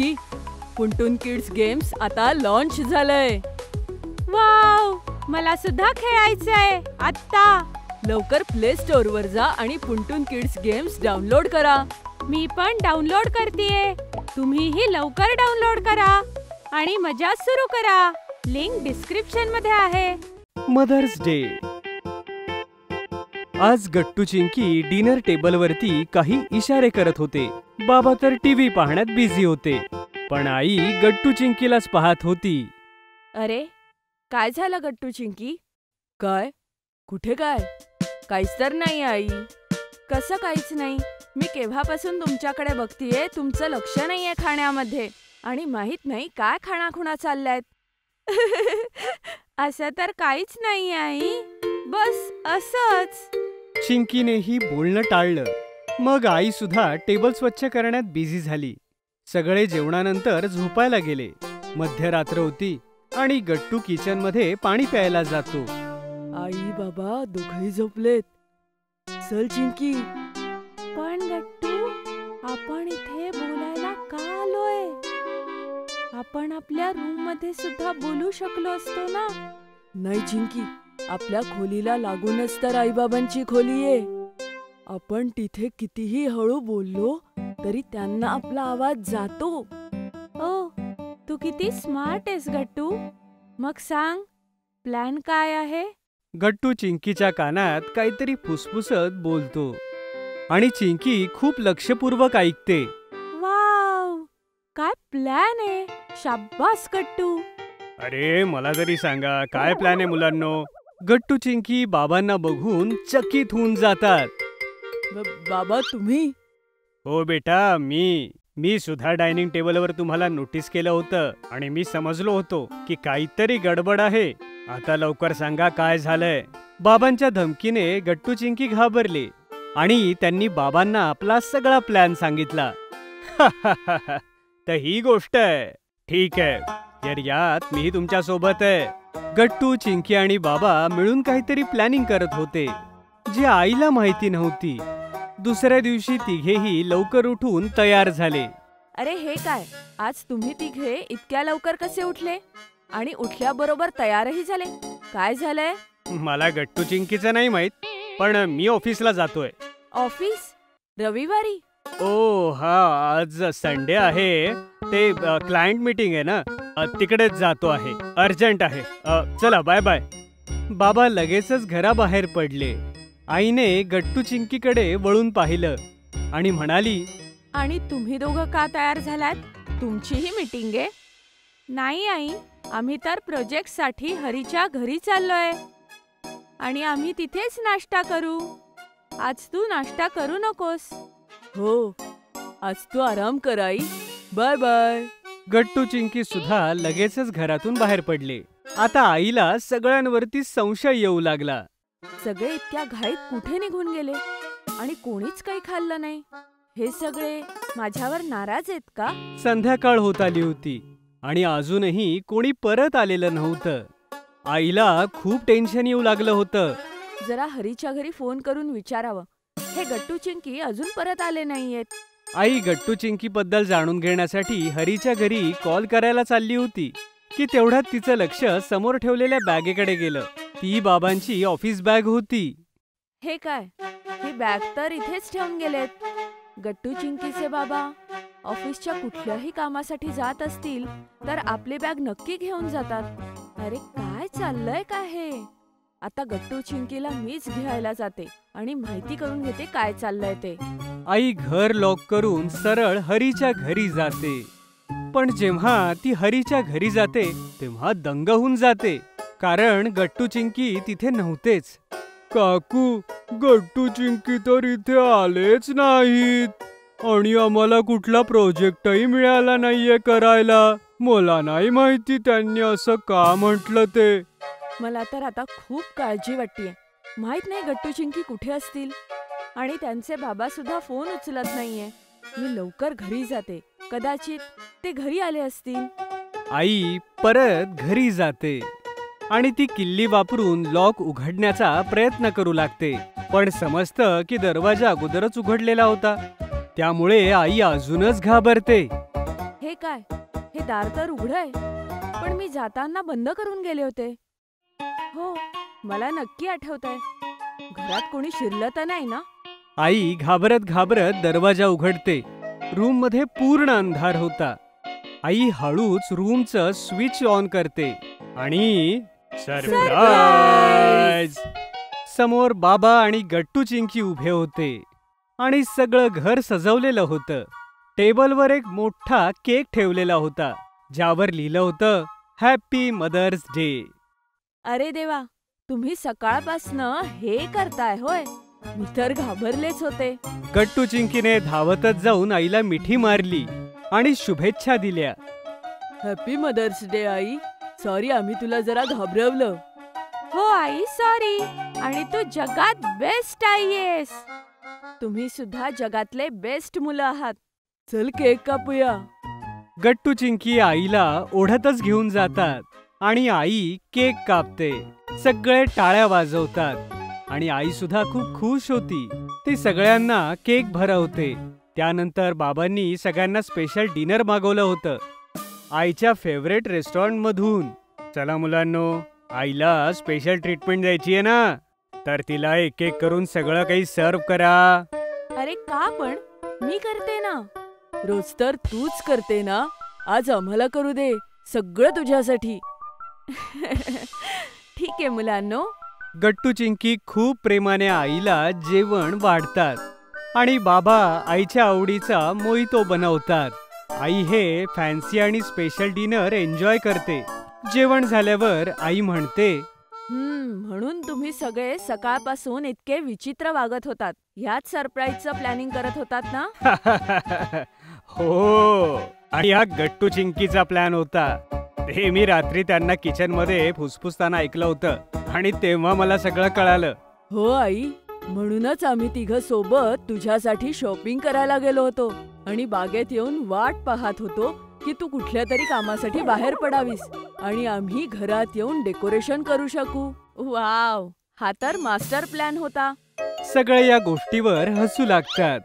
Chinki, पुंटून kids games आता launch झालंय. Wow, मला सुद्धा खेळायचंय आत्ता. लवकर प्ले स्टोअर वर जा आणि पुंटून किड्स गेम्स डाउनलोड करा. मी पण डाउनलोड करतेय. तुम्हीही लवकर डाउनलोड करा आणि मजा सुरू करा. लिंक डिस्क्रिप्शन मध्ये आहे. Mother's day. आज गट्टू चिंकी डिनर टेबलवरती काही इशारे करत होते. बाबा तर टीव्ही पाहण्यात बिझी होते, पण आई गट्टू चिंकीलाच पाहत होती. अरे, काय झालं गट्टू चिंकी? काय? कुठे काय? काहीच तर नाही आई. कसं काहीच नाही? मी केव्हापासून तुमच्याकडे बघतीये, तुमचं लक्ष नाहीये खाण्यामध्ये आणि माहित नाही काय खाणाखुणा चालल्यात. असं तर काहीच नाही आई, बस असंच. चिंकीनेही बोलणं टाळलं. मग आई सुद्धा टेबल स्वच्छ करण्यात बिझी झाली. सगळे जेवणानंतर झोपायला गेले. मध्यरात्र होती आणि गट्टू किचन मध्ये पाणी प्यायला जातो. आई बाबा दोघंही झोपलेत. चल चिंकी. पण गट्टू, आपण इथे बोलायला का आलोय? आपण आपल्या रूम मध्ये सुद्धा बोलू शकलो असतो ना. नाही चिंकी, आपल्या खोलीला लागूनच तर आईबाबांची खोली आहे. आपण तिथे कितीही हळू बोललो तरी त्यांना आपला आवाज जातो. ओ, तू किती स्मार्ट आहेस गट्टू. मग सांग, प्लॅन काय आहे? गट्टू चिंकीच्या कानात काहीतरी फुसफुसत बोलतो आणि चिंकी खूप लक्षपूर्वक ऐकते. वाव, काय प्लॅन आहे. शाब्बास गट्टू. अरे, मला तरी सांगा, काय प्लॅन आहे मुलांनो? गट्टू चिंकी बाबांना बघून चकित होऊन जातात. बाबा तुम्ही? हो बेटा, मी सुद्धा डायनिंग टेबलवर तुम्हाला नोटीस केलं होतं आणि मी समजलो होतो की काहीतरी गडबड आहे. आता लवकर सांगा काय झालंय. बाबांच्या धमकीने गट्टू चिंकी घाबरले आणि त्यांनी बाबांना आपला सगळा प्लॅन सांगितला. तर ही गोष्ट आहे. ठीक आहे, तर यात मीही तुमच्या सोबत आहे. गट्टू, चिंकी आणि बाबा मिळून काहीतरी प्लॅनिंग करत होते जी आईला माहिती नव्हती. दुसऱ्या दिवशी तिघेही लवकर उठून तयार झाले. अरे हे काय, आज तुम्ही तिघे इतक्या लवकर कसे उठले आणि उठल्याबरोबर तयारही झाले? काय झालंय? मला गट्टू चिंकीचं नाही माहित, पण मी ऑफिसला जातोय. ऑफिस? रविवारी? ओ हा, आज संडे आहे. ते क्लायंट मीटिंग आहे ना, तिकडेच जातो आहे. अर्जंट आहे. चला बाय बाय. बाबा लगेचच घराबाहेर पडले. आईने गट्टू चिंकीकडे वळून पाहिलं आणि म्हणाली, आणि तुम्ही दोघं का तयार झालात? तुमचीही मीटिंग आहे? नाही आई, आम्ही तर प्रोजेक्टसाठी हरीच्या घरी चाललोय आणि आम्ही तिथेच नाश्ता करू. आज तू नाश्ता करू नकोस. हो, आज तू आराम कर आई. Bye bye. गट्टू चिंकी सुद्धा लगेचच घरातून बाहेर पडले. आता आईला सगळ्यांवरती संशय येऊ लागला. सगळे इतक्या घाईत कुठे निघून गेले आणि कोणीच काही खाल्लं नाही? हे सगळे माझ्यावर नाराज आहेत का? संध्याकाळ होत आली होती आणि अजूनही कोणी परत आलेलं नव्हतं. आईला खूप टेन्शन येऊ लागलं होतं. जरा हरीच्या घरी फोन करून विचारावं, हे गट्टू चिंकी अजून परत आले नाहीयेत. आई गट्टू चिंकी बद्दल जाणून घेण्यासाठी हरीच्या घरी कॉल करायला चालली होती की तेवढ्यात तिचं लक्ष समोर ठेवलेल्या बॅगेकडे गेलं. ती बाबांची ऑफिस बॅग होती. हे काय, ही बॅग तर इथेच ठेवून गेलेत. गट्टू चिंकीचे बाबा ऑफिसच्या कुठल्याही कामासाठी जात असतील तर आपली बॅग नक्की घेऊन जातात. अरे काय चाललंय काय हे? आता गट्टू चिंकीला मीच घ्यायला जाते आणि माहिती करून घेते काय चाललंय ते. आई घर लॉक करून सरळ हरीच्या घरी जाते. पण जेव्हा ती हरीच्या घरी जाते तेव्हा दंग होऊन जाते, कारण गट्टू चिंकी तिथे नव्हतेच. काकू, गट्टू चिंकी तर इथे आलेच नाहीत आणि आम्हाला कुठला प्रोजेक्टही मिळाला नाहीये करायला. मला नाही माहिती त्यांनी असं का म्हटलं ते. मला तर आता खूप काळजी वाटतेय. माहित नाही गट्टू चिंकी कुठे असतील आणि त्यांचे बाबा सुद्धा फोन उचलत नाहीये. मी लवकर घरी जाते, कदाचित ते घरी आले असतील. आई परत घरी जाते आणि ती किल्ली वापरून लॉक उघडण्याचा प्रयत्न करू लागते, पण समजतं की दरवाजा अगोदरच उघडलेला होता. त्यामुळे आई अजूनच घाबरते. हे काय? हे दार तर उघडं आहे, पण मी जाताना बंद करून गेले होते. हो, मला नक्की आठवतंय. घरात कोणी शिरलं तर नाही ना? आई घाबरत घाबरत दरवाजा उघडते. रूम मध्ये पूर्ण अंधार होता. आई हळूच रूमचं स्विच ऑन करते आणि सरप्राईज! समोर बाबा आणि गट्टू चिंकी उभे होते आणि सगळं घर सजवलेलं होतं. टेबलवर एक मोठा केक ठेवलेला होता, ज्यावर लिहिलं होतं हॅपी मदर्स डे. अरे देवा, तुम्ही सकाळपासनं हे करताय होय? मी तर घाबरलेच होते. गट्टू चिंकीने धावतच जाऊन आईला मिठी मारली आणि शुभेच्छा दिल्या. हॅपी मदर्स डे आई. सॉरी, आम्ही तुला जरा घाबरवलं. हो आई, सॉरी. आणि तू जगात बेस्ट आई आहेस. तुम्ही सुद्धा जगातले बेस्ट मुलं आहात. चल केक कापूया. गट्टू चिंकी आईला ओढतच घेऊन जातात आणि आई केक कापते. सगळे टाळ्या वाजवतात आणि आई सुद्धा खूप खुश होती. ती सगळ्यांना केक भरवते. त्यानंतर बाबांनी सगळ्यांना स्पेशल डिनर मागवलं होतं, आईच्या फेवरेट रेस्टॉरंट मधून. चला मुलांनो, आईला स्पेशल ट्रीटमेंट द्यायची आहे ना, तर तिला एक एक करून सगळं काही सर्व करा. अरे का पण? मी करते ना. रोज तर तूच करते ना. आज आम्हाला करू दे. सगळं तुझ्यासाठी. ठीक आहे मुलांनो. गट्टू चिंकी खूप प्रेमाने आईला जेवण वाढतात आणि बाबा आईच्या आवडीचा मोहितो बनवतात. आई हे फॅन्सी आणि स्पेशल डिनर एन्जॉय करते. जेवण झाल्यावर आई म्हणते, म्हणून तुम्ही सगळे सकाळपासून इतके विचित्र वागत होतात. ह्याच सरप्राईजचं प्लॅनिंग करत होतात ना? हो, आणि हा गट्टू चिंकीचा प्लॅन होता. ते मी रात्री त्यांना किचन मध्ये फुसफुसताना ऐकलं होतं आणि तेव्हा मला सगळं कळालं. हो आई, म्हणूनच आम्ही तिघं सोबत तुझ्यासाठी शॉपिंग करायला गेलो होतो आणि बागेत येऊन वाट पाहत होतो की तू कुठल्या तरी कामासाठी बाहेर पडावीस आणि आम्ही घरात येऊन डेकोरेशन करू शकू. वाव, हा तर मास्टर प्लॅन होता. सगळे या गोष्टीवर हसू लागतात.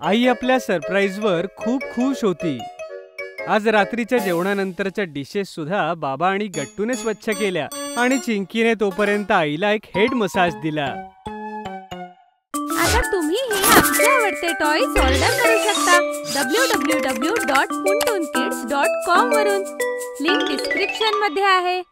आई आपल्या सरप्राईजवर खूप खुश होती. आज रात्रीच्या जेवणानंतरच्या डिशेस सुद्धा बाबा आणि गट्टूने स्वच्छ केल्या आणि चिंकीने तोपर्यंत आईला एक हेड मसाज दिला. आता तुम्ही हे आमचे आवडते टॉयज ऑर्डर करू शकता www.puntoonkids.com वरून. लिंक डिस्क्रिप्शन मध्ये आहे.